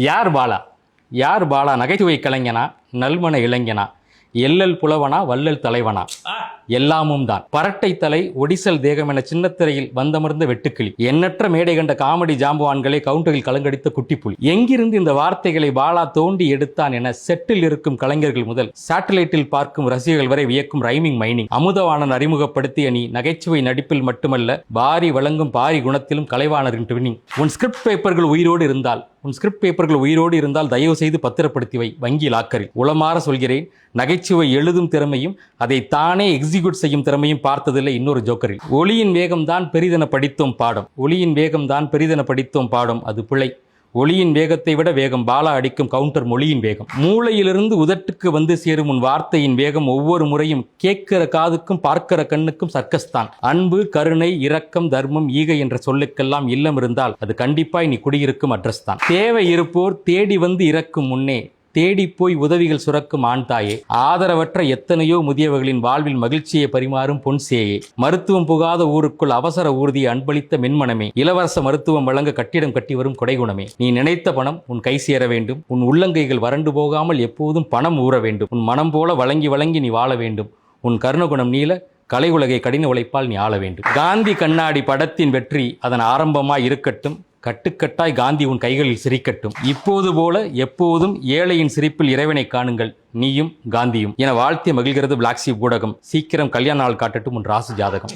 யார் பாலா? யார் பாலா? நகைச்சுவை கலைஞனா, நல்மன இளைஞனா, எல்லல் புலவனா, வள்ளல் தலைவனா? எல்லாமும் தான். பரட்டை தலை, ஒடிசல் தேகம் என சின்னத்திரையில் வந்தமர்ந்த வெட்டுக்கிளி, எண்ணற்ற மேடை கண்ட காமெடி ஜாம்பவான்களை கவுண்டரில் கலங்கடித்த குட்டிப்புலி, எங்கிருந்து இந்த வார்த்தைகளை பாலா தோண்டி எடுத்தான் என செட்டில் இருக்கும் கலைஞர்கள் முதல் சேட்டலைட்டில் பார்க்கும் ரசிகர்கள் வரை வியக்கும் ரைமிங் மைனிங். அமுதவாணன் அறிமுகப்படுத்திய நீ நகைச்சுவை நடிப்பில் மட்டுமல்ல, பாரி வழங்கும் பாரி குணத்திலும் கலைவாணரின் ட்வினிங். உன் ஸ்கிரிப்ட் பேப்பர்கள் உயிரோடு இருந்தால் தயவு செய்து பத்திரப்படுத்தி வை, வங்கி லாக்கரில். உளமாற சொல்கிறேன், நகைச்சுவை எழுதும் திறமையும் அதை தானே எக்ஸிக்யூட் செய்யும் திறமையும் பார்த்ததில்லை இன்னொரு ஜோக்கரில். ஒளியின் வேகம்தான் பெரிதென படித்தோம் பாடம், அது பிழை. ஒளியின் வேகத்தை விட வேகம் பாலா அடிக்கும் கவுண்டர் மொழியின் வேகம். மூளையிலிருந்து உதட்டுக்கு வந்து சேரும் உன் வார்த்தையின் வேகம் ஒவ்வொரு முறையும் கேட்கிற காதுக்கும் பார்க்கிற கண்ணுக்கும் சர்க்கஸ் தான். அன்பு, கருணை, இரக்கம், தர்மம், ஈகை என்ற சொல்லுக்கெல்லாம் இல்லம் இருந்தால் அது கண்டிப்பாய் நீ குடியிருக்கும் அட்ரஸ் தான். தேவை இருப்போர் தேடி வந்து இறக்கும் முன்னே தேடி போய் உதவிகள் சுரக்கும் ஆண் தாயே, ஆதரவற்ற எத்தனையோ முதியவர்களின் வாழ்வில் மகிழ்ச்சியை பரிமாறும் பொன்சேயே, மருத்துவம் புகாத ஊருக்குள் அவசர ஊர்தியை அன்பளித்த மென்மனமே, இலவச மருத்துவம் வழங்க கட்டிடம் கட்டி வரும் கொடைகுணமே, நீ நினைத்த பணம் உன் கை சேர வேண்டும், உன் உள்ளங்கைகள் வறண்டு போகாமல் எப்போதும் பணம் ஊற வேண்டும், உன் மனம் போல வழங்கி வழங்கி நீ வாழ வேண்டும், உன் கருணகுணம் நீல கலை உலகை கடின உழைப்பால் நீ ஆள வேண்டும். காந்தி கண்ணாடி படத்தின் வெற்றி அதன் ஆரம்பமாய் இருக்கட்டும், கட்டுக்கட்டாய் காந்தி உன் கைகளில் சிரிக்கட்டும், இப்போது போல எப்போதும் ஏழையின் சிரிப்பில் இறைவனை காணுங்கள், நீயும் காந்தியும் என வாழ்த்தி மகிழ்கிறது பிளாக் ஷீப் ஊடகம். சீக்கிரம் கல்யாண நாள் காட்டட்டும் உன் ராசி ஜாதகம்.